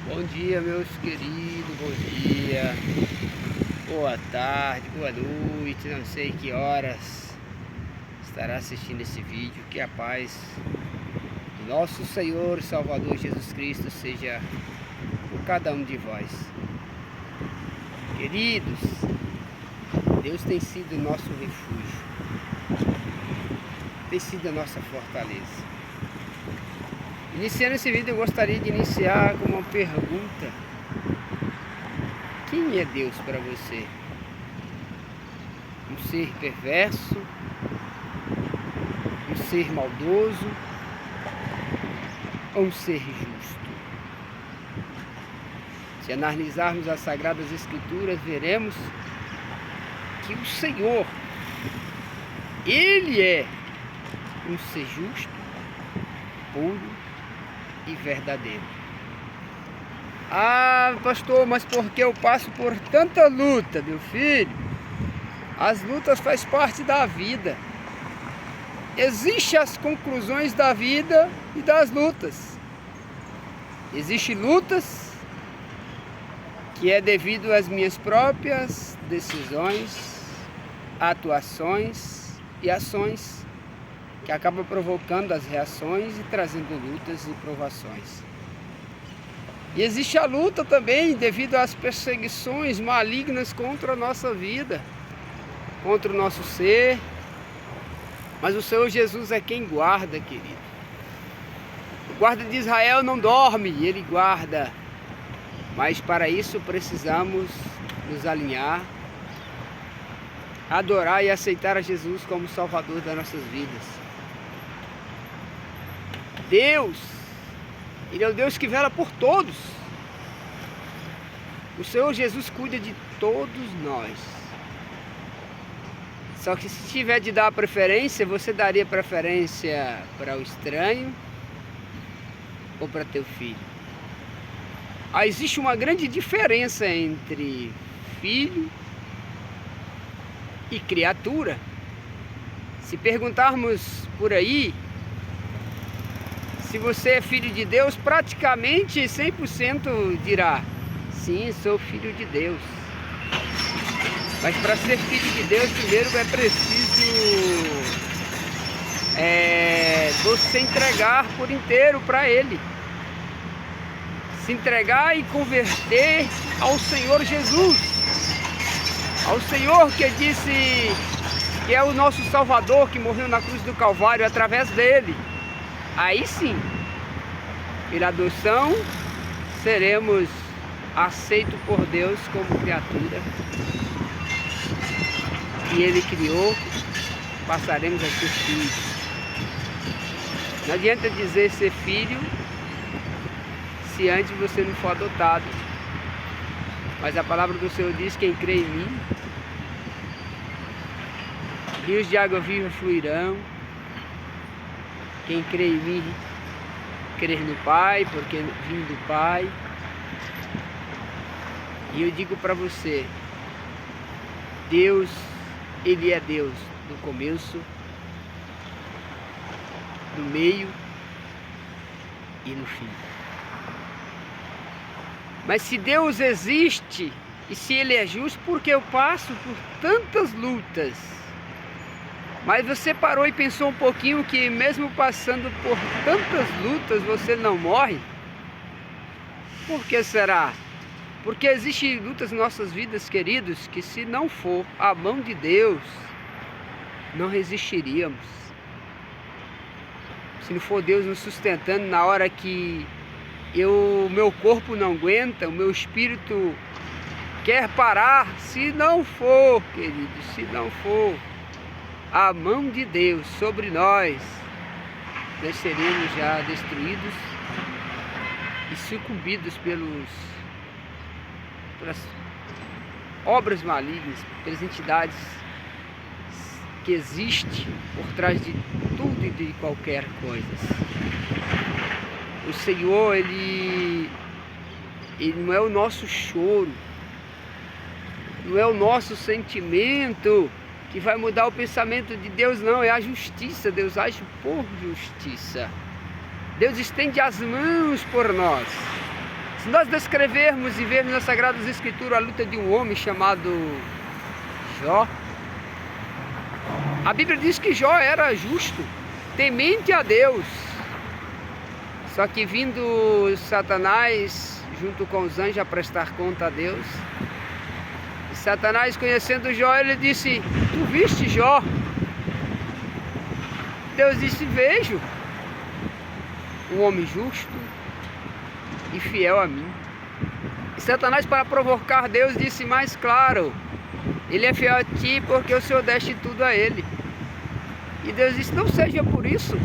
Bom dia, meus queridos, bom dia, boa tarde, boa noite, não sei que horas estará assistindo esse vídeo. Que a paz do nosso Senhor e Salvador Jesus Cristo seja por cada um de vós. Queridos, Deus tem sido o nosso refúgio, tem sido a nossa fortaleza. Iniciando esse vídeo, eu gostaria de iniciar com uma pergunta: quem é Deus para você? Um ser perverso? Um ser maldoso? Ou um ser justo? Se analisarmos as Sagradas Escrituras, veremos que o Senhor, Ele é um ser justo, puro e verdadeiro. Ah, pastor, mas por que eu passo por tanta luta, meu filho? As lutas fazem parte da vida. Existem as conclusões da vida e das lutas. Existem lutas que é devido às minhas próprias decisões, atuações e ações, que acaba provocando as reações e trazendo lutas e provações. E existe a luta também devido às perseguições malignas contra a nossa vida, contra o nosso ser. Mas o Senhor Jesus é quem guarda, querido. O guarda de Israel não dorme, ele guarda. Mas para isso precisamos nos alinhar, adorar e aceitar a Jesus como Salvador das nossas vidas. Deus, Ele é o Deus que vela por todos. O Senhor Jesus cuida de todos nós. Só que se tiver de dar preferência, você daria preferência para o estranho ou para teu filho? Existe uma grande diferença entre filho e criatura. Se perguntarmos por aí, se você é filho de Deus, praticamente 100% dirá: sim, sou filho de Deus. Mas para ser filho de Deus, primeiro é preciso você entregar por inteiro para Ele. Se entregar e converter ao Senhor Jesus. Ao Senhor que disse que é o nosso Salvador, que morreu na cruz do Calvário através dele. Aí sim, pela adoção, seremos aceitos por Deus como criatura que Ele criou, passaremos a ser filhos. Não adianta dizer ser filho se antes você não for adotado. Mas a palavra do Senhor diz: quem crê em mim, rios de água viva fluirão. Quem crê em mim, crer no Pai, porque vim do Pai. E eu digo para você, Deus, Ele é Deus no começo, no meio e no fim. Mas se Deus existe e se Ele é justo, por que eu passo por tantas lutas? Mas você parou e pensou um pouquinho que mesmo passando por tantas lutas você não morre? Por que será? Porque existem lutas em nossas vidas, queridos, que se não for a mão de Deus, não resistiríamos. Se não for Deus nos sustentando na hora que o meu corpo não aguenta, o meu espírito quer parar, se não for, queridos, se não for a mão de Deus sobre nós, nós seremos já destruídos e sucumbidos pelas obras malignas, pelas entidades que existem por trás de tudo e de qualquer coisa. O Senhor, Ele não é o nosso choro, não é o nosso sentimento que vai mudar o pensamento de Deus, não, é a justiça. Deus age por justiça. Deus estende as mãos por nós. Se nós descrevermos e vermos nas Sagradas Escrituras a luta de um homem chamado Jó, a Bíblia diz que Jó era justo, temente a Deus. Só que vindo Satanás junto com os anjos a prestar conta a Deus, e Satanás, conhecendo Jó, ele disse: tu viste Jó? Deus disse: vejo um homem justo e fiel a mim. E Satanás, para provocar Deus, disse mais claro: ele é fiel a ti porque o Senhor deste tudo a ele. E Deus disse: não seja por isso,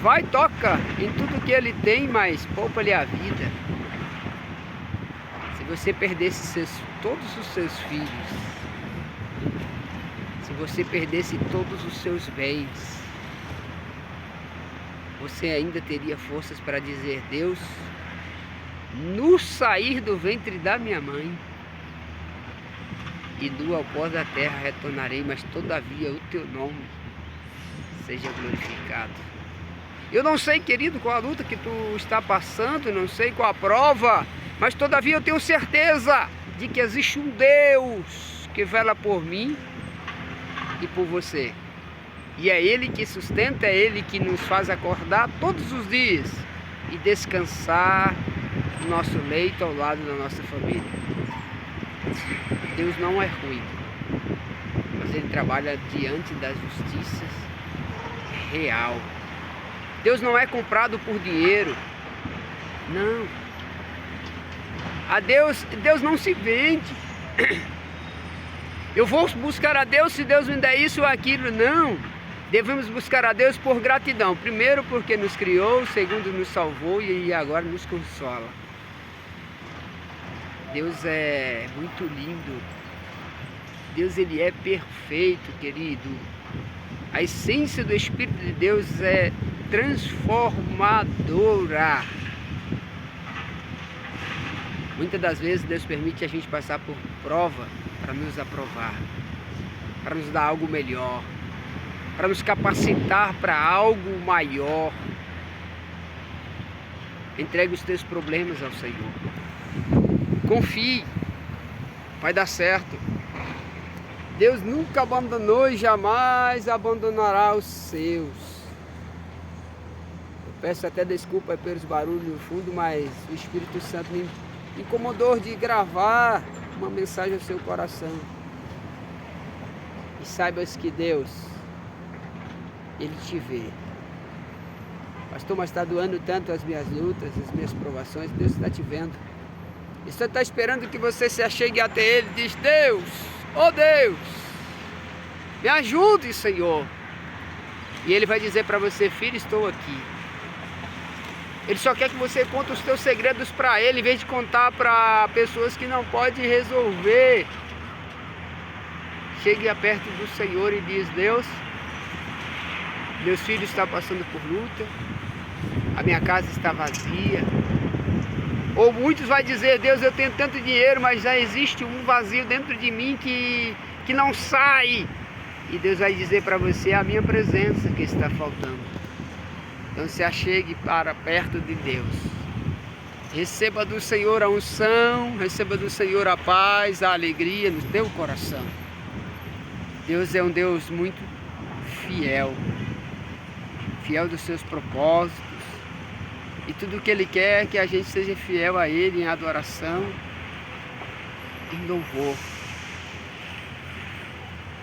vai, toca em tudo que ele tem, mas poupa-lhe a vida. Se você perdesse todos os seus filhos, se você perdesse todos os seus bens, você ainda teria forças para dizer: Deus, no sair do ventre da minha mãe, e nu ao pó da terra retornarei, mas todavia o teu nome seja glorificado. Eu não sei, querido, qual a luta que tu está passando, não sei qual a prova, mas todavia eu tenho certeza de que existe um Deus que vela por mim e por você. E é Ele que sustenta, é Ele que nos faz acordar todos os dias e descansar no nosso leito ao lado da nossa família. Deus não é ruim, mas Ele trabalha diante da justiça real. Deus não é comprado por dinheiro, não. A Deus não se vende. Eu vou buscar a Deus se Deus me der isso ou aquilo, não. Devemos buscar a Deus por gratidão. Primeiro porque nos criou, segundo nos salvou e agora nos consola. Deus é muito lindo. Deus, Ele é perfeito, querido. A essência do Espírito de Deus é transformadora. Muitas das vezes Deus permite a gente passar por prova para nos aprovar, para nos dar algo melhor, para nos capacitar para algo maior. Entregue os teus problemas ao Senhor. Confie, vai dar certo. Deus nunca abandonou e jamais abandonará os seus. Eu peço até desculpa pelos barulhos no fundo, mas o Espírito Santo me incomodou de gravar uma mensagem ao seu coração. E saibas que Deus, Ele te vê. Pastor, mas está doando tanto as minhas lutas, as minhas provações. Deus está te vendo. Ele só está esperando que você se achegue até Ele e diz: Deus, oh Deus, me ajude, Senhor. E Ele vai dizer para você: filho, estou aqui. Ele só quer que você conte os teus segredos para Ele, em vez de contar para pessoas que não podem resolver. Chegue perto do Senhor e diz: Deus, meus filhos estão passando por luta, a minha casa está vazia. Ou muitos vão dizer: Deus, eu tenho tanto dinheiro, mas já existe um vazio dentro de mim que não sai. E Deus vai dizer para você: é a minha presença que está faltando. Então se achegue para perto de Deus. Receba do Senhor a unção, receba do Senhor a paz, a alegria no teu coração. Deus é um Deus muito fiel, fiel dos seus propósitos. E tudo que Ele quer é que a gente seja fiel a Ele em adoração, em louvor.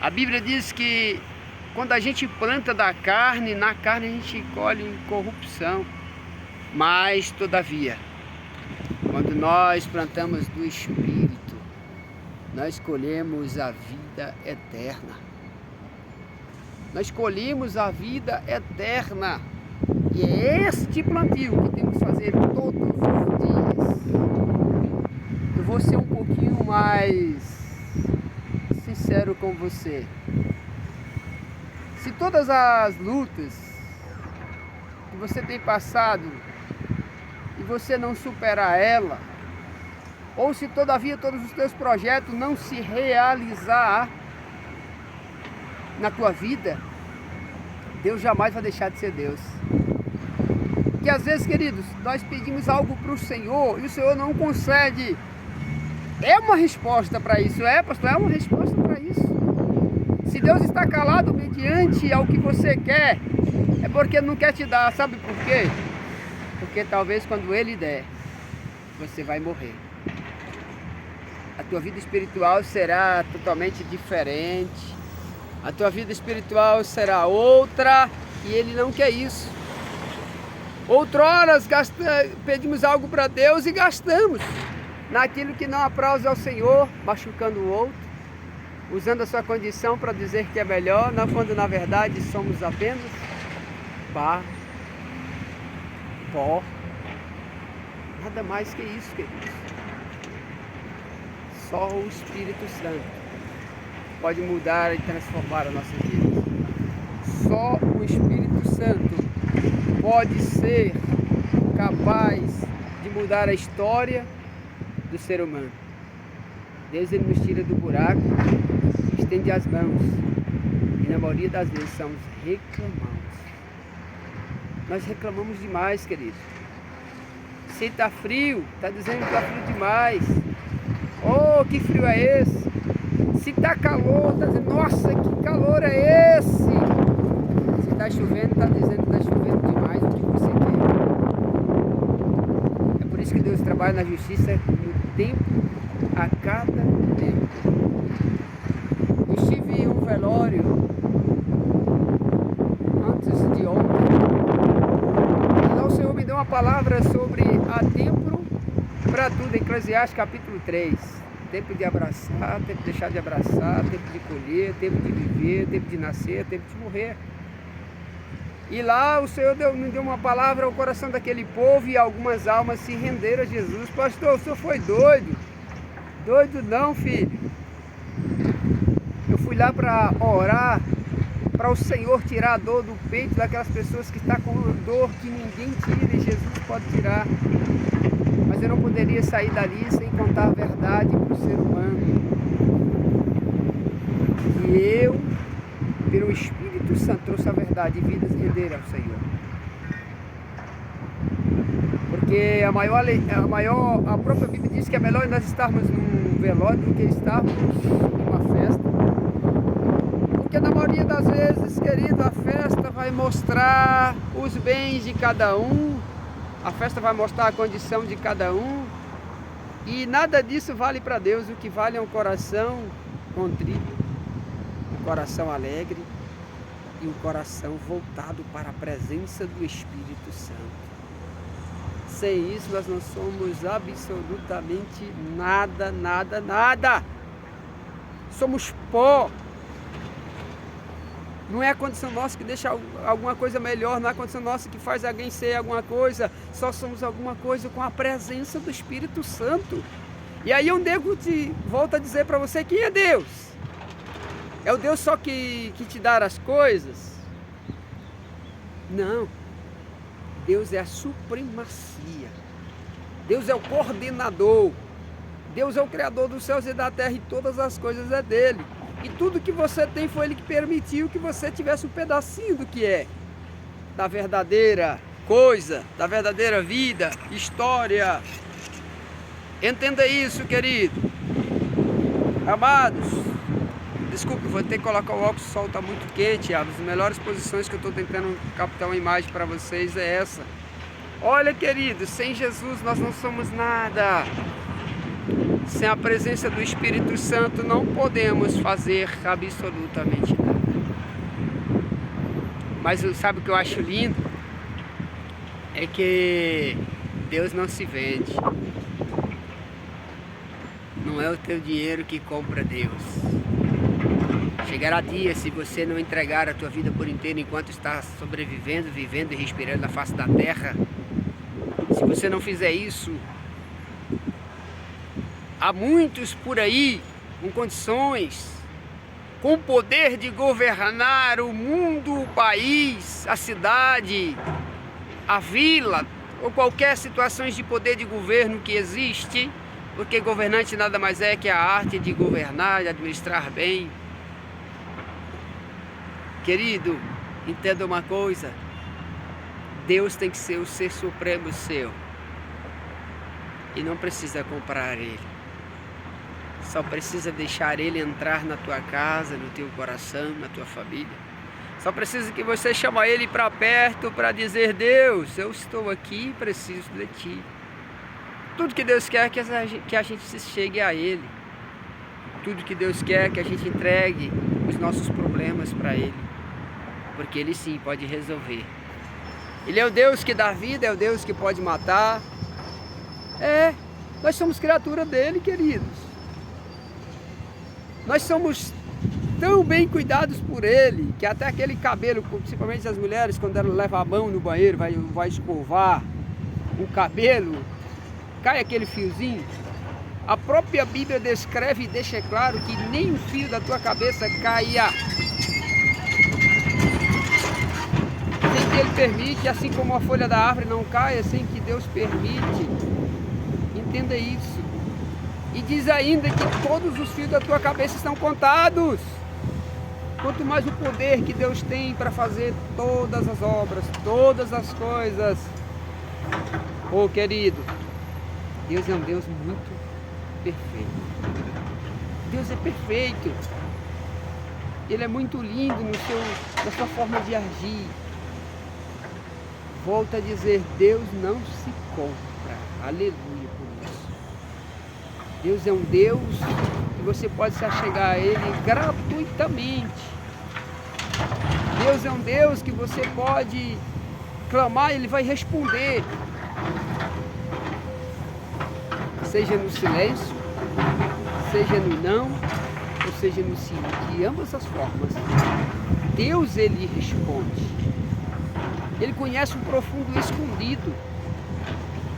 A Bíblia diz que quando a gente planta da carne, na carne a gente colhe corrupção. Mas, todavia, quando nós plantamos do Espírito, nós colhemos a vida eterna. Nós colhemos a vida eterna. E é este plantio que temos que fazer todos os dias. Eu vou ser um pouquinho mais sincero com você. Se todas as lutas que você tem passado e você não superar ela, ou se todavia todos os teus projetos não se realizar na tua vida, Deus jamais vai deixar de ser Deus. Porque às vezes, queridos, nós pedimos algo para o Senhor e o Senhor não concede. É uma resposta para isso, pastor? É uma resposta para isso. Se Deus está calado mediante ao que você quer, é porque não quer te dar. Sabe por quê? Porque talvez quando Ele der, você vai morrer. A tua vida espiritual será totalmente diferente. A tua vida espiritual será outra e Ele não quer isso. Outroras pedimos algo para Deus e gastamos naquilo que não apraz ao Senhor, machucando o outro, usando a sua condição para dizer que é melhor, não, quando na verdade somos apenas barro, pó, nada mais que isso, queridos. Só o Espírito Santo pode mudar e transformar a nossa vida. Só o Espírito Santo pode ser capaz de mudar a história do ser humano. Deus, Ele nos tira do buraco, estende as mãos e na maioria das vezes somos reclamamos. Nós reclamamos demais, querido. Se está frio, está dizendo que está frio demais. Oh, que frio é esse? Se está calor, está dizendo, nossa, que calor é esse? Se está chovendo, está dizendo que está chovendo demais, o que você quer. É por isso que Deus trabalha na justiça no tempo, a cada tempo. Eu estive em um velório antes de ontem. Então o Senhor me deu uma palavra sobre há tempo para tudo, Eclesiastes capítulo 3. Tempo de abraçar, tempo de deixar de abraçar, tempo de colher, tempo de viver, tempo de nascer, tempo de morrer. E lá o Senhor me deu uma palavra ao coração daquele povo e algumas almas se renderam a Jesus. Pastor, o senhor foi doido? Doido não, filho. Eu fui lá para orar, para o Senhor tirar a dor do peito daquelas pessoas que estão com dor que ninguém tira e Jesus pode tirar. Mas eu não poderia sair dali sem contar a verdade para o ser humano. E eu, pelo Espírito Santo, trouxe a verdade e vidas renderam ao Senhor. Porque a própria Bíblia diz que é melhor nós estarmos num velório do que estarmos numa festa. Porque na maioria das vezes, querido, a festa vai mostrar os bens de cada um, a festa vai mostrar a condição de cada um, e nada disso vale para Deus. O que vale é um coração contrito, um coração alegre e um coração voltado para a presença do Espírito Santo. Sem isso nós não somos absolutamente nada, nada, nada. Somos pó. Não é a condição nossa que deixa alguma coisa melhor, não é a condição nossa que faz alguém ser alguma coisa. Só somos alguma coisa com a presença do Espírito Santo. E aí eu nego volto a dizer para você, quem é Deus? É o Deus só que te dá as coisas? Não. Deus é a supremacia. Deus é o coordenador. Deus é o criador dos céus e da terra e todas as coisas é dele. E tudo que você tem foi Ele que permitiu que você tivesse um pedacinho do que é. Da verdadeira coisa, da verdadeira vida, história. Entenda isso, querido. Amados, desculpe, vou ter que colocar o óculos, o sol está muito quente. As melhores posições que eu estou tentando captar uma imagem para vocês é essa. Olha, querido, sem Jesus nós não somos nada. Sem a presença do Espírito Santo não podemos fazer absolutamente nada. Mas sabe o que eu acho lindo? É que Deus não se vende. Não é o teu dinheiro que compra Deus. Chegará dia, se você não entregar a tua vida por inteiro enquanto está sobrevivendo, vivendo e respirando na face da terra, se você não fizer isso, há muitos por aí com condições, com o poder de governar o mundo, o país, a cidade, a vila, ou qualquer situação de poder de governo que existe, porque governante nada mais é que a arte de governar, de administrar bem. Querido, entenda uma coisa, Deus tem que ser o ser supremo seu. E não precisa comprar Ele. Só precisa deixar Ele entrar na tua casa, no teu coração, na tua família. Só precisa que você chame Ele para perto para dizer: Deus, eu estou aqui e preciso de Ti. Tudo que Deus quer é que a gente se chegue a Ele. Tudo que Deus quer é que a gente entregue os nossos problemas para Ele. Porque Ele sim pode resolver. Ele é o Deus que dá vida, é o Deus que pode matar. Nós somos criatura dele, queridos. Nós somos tão bem cuidados por ele, que até aquele cabelo, principalmente as mulheres, quando elas levam a mão no banheiro, vai escovar o cabelo, cai aquele fiozinho. A própria Bíblia descreve e deixa claro que nem um fio da tua cabeça caia sem que ele permite, assim como a folha da árvore não caia sem que Deus permite. Entenda isso. E diz ainda que todos os fios da tua cabeça estão contados. Quanto mais o poder que Deus tem para fazer todas as obras, todas as coisas. Oh, querido, Deus é um Deus muito perfeito. Deus é perfeito. Ele é muito lindo na sua forma de agir. Volto a dizer, Deus não se compra. Aleluia por isso. Deus é um Deus que você pode se achegar a Ele gratuitamente. Deus é um Deus que você pode clamar e Ele vai responder. Seja no silêncio, seja no não, ou seja no sim. De ambas as formas, Deus Ele responde. Ele conhece o profundo escondido.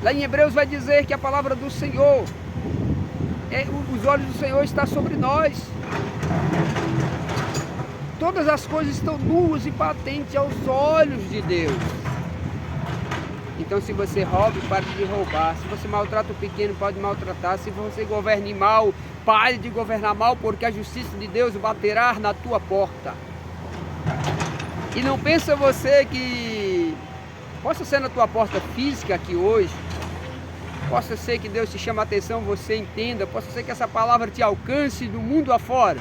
Lá em Hebreus vai dizer que a palavra do Senhor, os olhos do Senhor estão sobre nós. Todas as coisas estão nuas e patentes aos olhos de Deus. Então, se você rouba, pare de roubar. Se você maltrata o pequeno, pode maltratar. Se você governe mal, pare de governar mal, porque a justiça de Deus baterá na tua porta. E não pensa você que possa ser na tua porta física aqui hoje, possa ser que Deus te chame a atenção, você entenda, possa ser que essa palavra te alcance do mundo afora.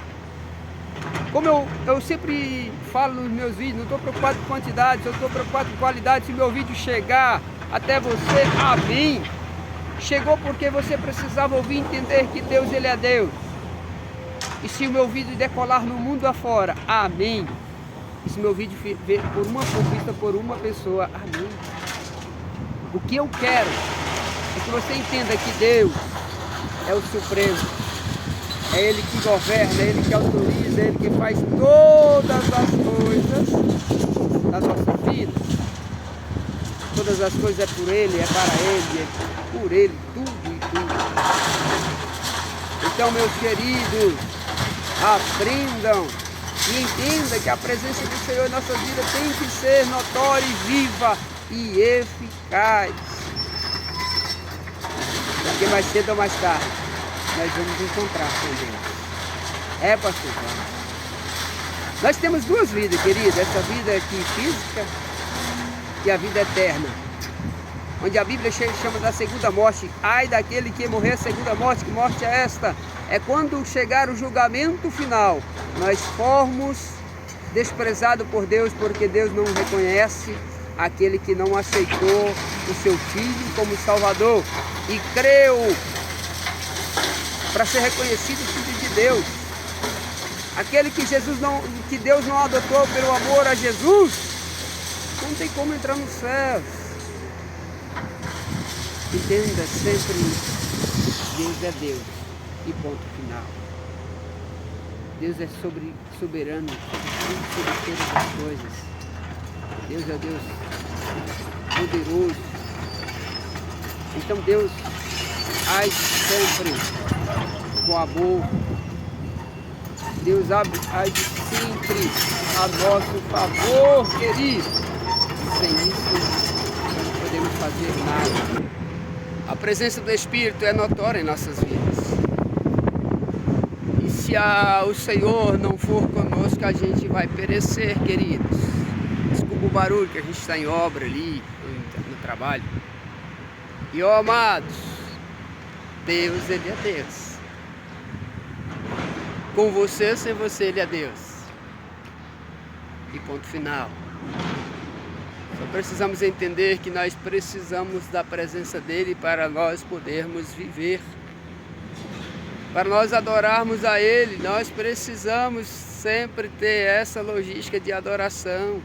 Como eu sempre falo nos meus vídeos, não estou preocupado com quantidade, eu estou preocupado com qualidade. Se meu vídeo chegar até você, amém. Chegou porque você precisava ouvir e entender que Deus, Ele é Deus. E se o meu vídeo decolar no mundo afora, amém. E se meu vídeo ver por uma conquista por uma pessoa, amém. O que eu quero é que você entenda que Deus é o Supremo. É Ele que governa, é Ele que autoriza, é Ele que faz todas as coisas da nossa vida. Todas as coisas é por Ele, é para Ele, é por Ele, tudo e tudo. Então, meus queridos, aprendam e entendam que a presença do Senhor em nossa vida tem que ser notória e viva e eficaz. Porque mais cedo ou mais tarde nós vamos encontrar com Deus. Pastor? Nós temos duas vidas, querido. Essa vida aqui física e a vida eterna. Onde a Bíblia chama da segunda morte. Ai daquele que morrer a segunda morte. Que morte é esta? É quando chegar o julgamento final. Nós formos desprezados por Deus, porque Deus não reconhece aquele que não aceitou o seu Filho como Salvador e creu para ser reconhecido Filho de Deus. Aquele que Deus não adotou pelo amor a Jesus, não tem como entrar no céu. Entenda sempre isso. Deus é Deus. E ponto final. Deus é soberano sobre todas as coisas. Deus é Deus poderoso. Então Deus age sempre com amor. Deus age sempre a nosso favor, querido. Sem isso não podemos fazer nada. A presença do Espírito é notória em nossas vidas. E se o Senhor não for conosco, a gente vai perecer, queridos. Desculpa o barulho que a gente está em obra ali, no trabalho. E ó, amados, Deus, Ele é Deus. Com você ou sem você, Ele é Deus. E ponto final. Só precisamos entender que nós precisamos da presença dEle para nós podermos viver. Para nós adorarmos a Ele, nós precisamos sempre ter essa logística de adoração,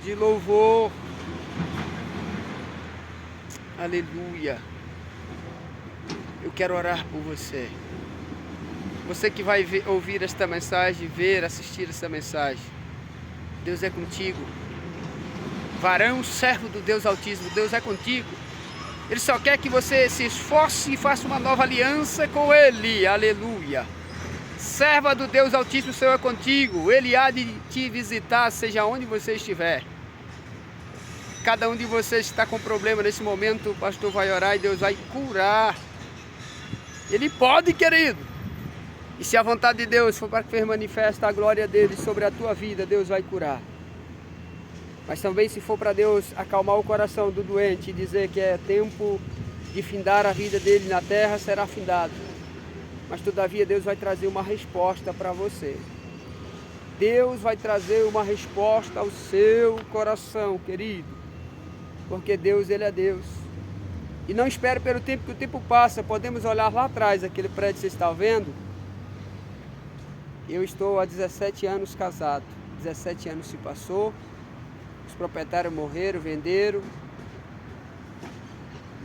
de louvor. Aleluia. Eu quero orar por você. Você que vai ouvir esta mensagem, assistir essa mensagem. Deus é contigo. Varão, servo do Deus Altíssimo, Deus é contigo. Ele só quer que você se esforce e faça uma nova aliança com Ele. Aleluia. Serva do Deus Altíssimo, o Senhor é contigo. Ele há de te visitar, seja onde você estiver. Cada um de vocês que está com problema nesse momento, o pastor vai orar e Deus vai curar. Ele pode, querido. E se a vontade de Deus for para que manifeste a glória dele sobre a tua vida, Deus vai curar. Mas também se for para Deus acalmar o coração do doente e dizer que é tempo de findar a vida dele na terra, será findado. Mas todavia Deus vai trazer uma resposta para você. Deus vai trazer uma resposta ao seu coração, querido. Porque Deus, Ele é Deus. E não espere pelo tempo que o tempo passa. Podemos olhar lá atrás, aquele prédio que você está vendo. Eu estou há 17 anos casado. 17 anos se passou. Os proprietários morreram, venderam.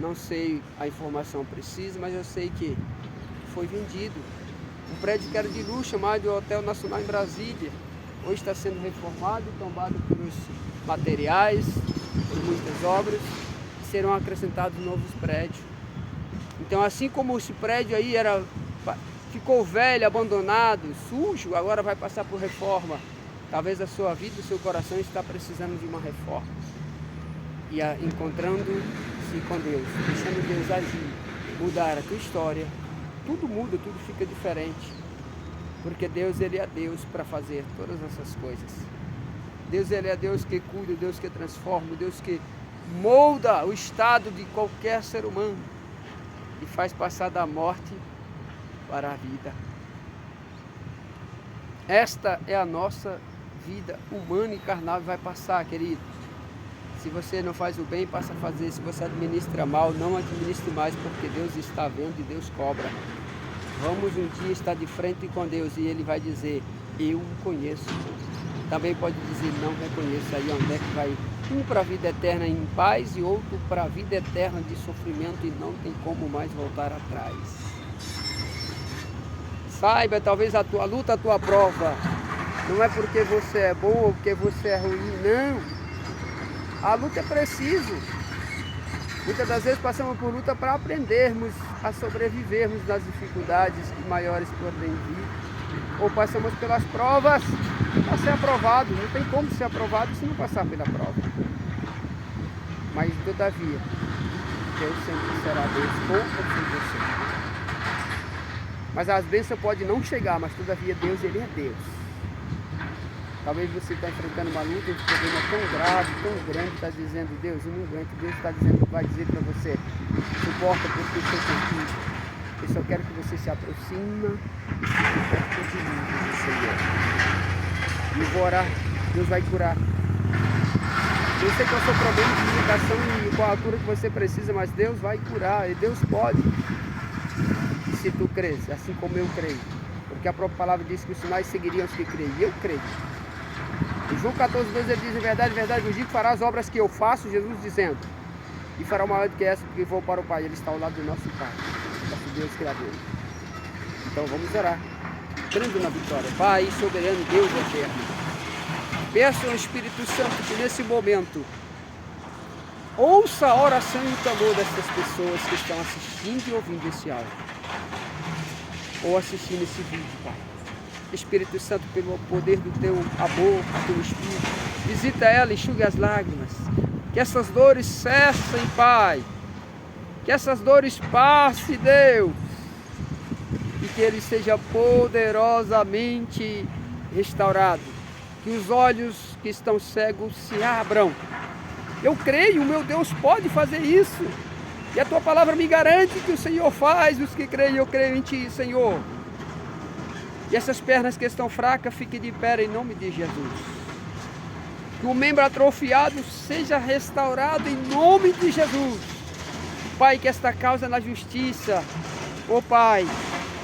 Não sei a informação precisa, mas eu sei que foi vendido. Um prédio que era de luxo, chamado Hotel Nacional em Brasília. Hoje está sendo reformado e tombado pelos materiais, por muitas obras. E serão acrescentados novos prédios. Então, assim como esse prédio aí ficou velho, abandonado, sujo, agora vai passar por reforma. Talvez a sua vida, o seu coração está precisando de uma reforma. E encontrando-se com Deus, deixando Deus agir, mudar a tua história. Tudo muda, tudo fica diferente. Porque Deus, Ele é Deus para fazer todas essas coisas. Deus, Ele é Deus que cuida, Deus que transforma, Deus que molda o estado de qualquer ser humano. E faz passar da morte para a vida. Esta é a nossa vida humana e carnal, vai passar, querido. Se você não faz o bem, passa a fazer. Se você administra mal, não administre mais, porque Deus está vendo e Deus cobra. Vamos um dia estar de frente com Deus e Ele vai dizer, eu o conheço. Também pode dizer, não reconheço. Aí onde é que vai? Um para a vida eterna em paz e outro para a vida eterna de sofrimento e não tem como mais voltar atrás. Saiba, talvez a tua luta, a tua prova, não é porque você é bom ou porque você é ruim, não. A luta é preciso. Muitas das vezes passamos por luta para aprendermos a sobrevivermos nas dificuldades que maiores podem vir. Ou passamos pelas provas para ser aprovado. Não tem como ser aprovado se não passar pela prova. Mas, todavia, Deus sempre será Deus com ou sem você. Mas as bênçãos podem não chegar, mas todavia Deus, Ele é Deus. Talvez você está enfrentando uma luta, um problema tão grave, tão grande, está dizendo, Deus, eu não aguento. Deus está dizendo, vai dizer para você, suporta porque estou contigo. Eu só quero que você se aproxime perto de mim, diz o Senhor. E eu vou orar, Deus vai curar. Eu sei qual é o seu problema de limitação e qual a cura que você precisa, mas Deus vai curar, e Deus pode. Se tu crês, assim como eu creio. Porque a própria palavra diz que os sinais seguiriam os que creem. E eu creio. Em João 14, 2, ele diz, em verdade, vos digo, fará as obras que eu faço, Jesus dizendo. E fará maior do que essa, porque vou para o Pai. Ele está ao lado do nosso Pai, nosso Deus Criador. Então vamos orar, crendo na vitória. Pai soberano, Deus eterno. Peço ao Espírito Santo que nesse momento ouça a oração e o clamor dessas pessoas que estão assistindo e ouvindo esse áudio. Ou assistindo esse vídeo, Pai. Espírito Santo, pelo poder do teu amor, do teu Espírito, visita ela, enxugue as lágrimas. Que essas dores cessem, Pai. Que essas dores passem, Deus. E que ele seja poderosamente restaurado. Que os olhos que estão cegos se abram. Eu creio, meu Deus pode fazer isso. E a tua palavra me garante que o Senhor faz os que creem. Eu creio em ti, Senhor. E essas pernas que estão fracas fiquem de pé em nome de Jesus. Que o membro atrofiado seja restaurado em nome de Jesus. Pai, que esta causa na justiça, Pai,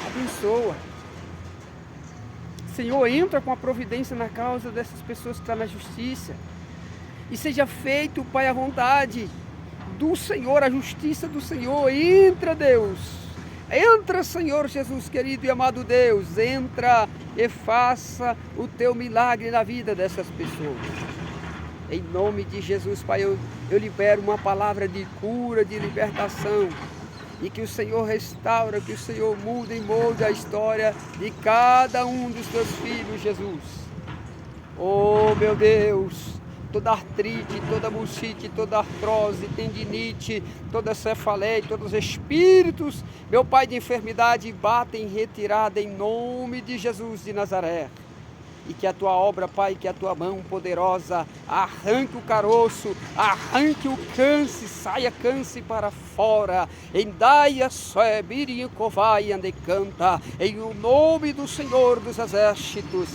abençoa. Senhor, entra com a providência na causa dessas pessoas que estão na justiça. E seja feito, Pai, a vontade do Senhor, a justiça do Senhor. Entra, Deus. Entra, Senhor Jesus querido e amado Deus. Entra e faça o teu milagre na vida dessas pessoas. Em nome de Jesus, Pai, eu libero uma palavra de cura, de libertação. E que o Senhor restaura, que o Senhor muda e molda a história de cada um dos teus filhos, Jesus. Oh, meu Deus, toda artrite, toda bursite, toda artrose, tendinite, toda cefaleia, todos os espíritos, meu Pai, de enfermidade, batem em retirada em nome de Jesus de Nazaré. E que a tua obra, Pai, que a tua mão poderosa arranque o caroço, arranque o câncer, saia câncer para fora. Em daia soebiri covai andecanta, em o nome do Senhor dos Exércitos.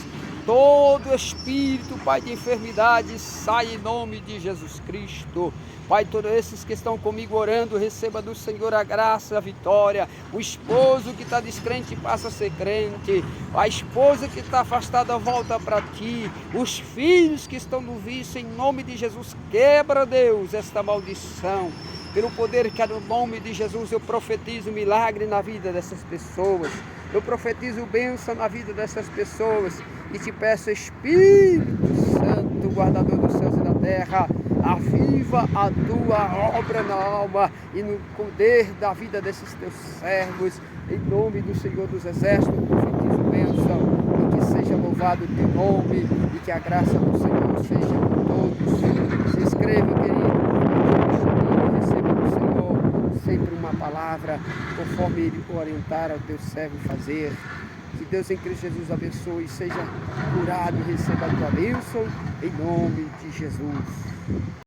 Todo espírito, Pai, de enfermidade, sai em nome de Jesus Cristo. Pai, todos esses que estão comigo orando, receba do Senhor a graça, a vitória. O esposo que está descrente passa a ser crente. A esposa que está afastada volta para ti. Os filhos que estão no vício, em nome de Jesus, quebra, Deus, esta maldição. Pelo poder que há no nome de Jesus, eu profetizo milagre na vida dessas pessoas. Eu profetizo bênção na vida dessas pessoas. E te peço, Espírito Santo, guardador dos céus e da terra, aviva a tua obra na alma e no poder da vida desses teus servos. Em nome do Senhor dos Exércitos, profetizo bênção. E que seja louvado o teu nome. E que a graça do Senhor seja com todos. Se inscreva, querido. Receba do Senhor sempre uma palavra, conforme Ele orientar ao teu servo fazer. Que Deus em Cristo Jesus abençoe, seja curado e receba a tua bênção, em nome de Jesus.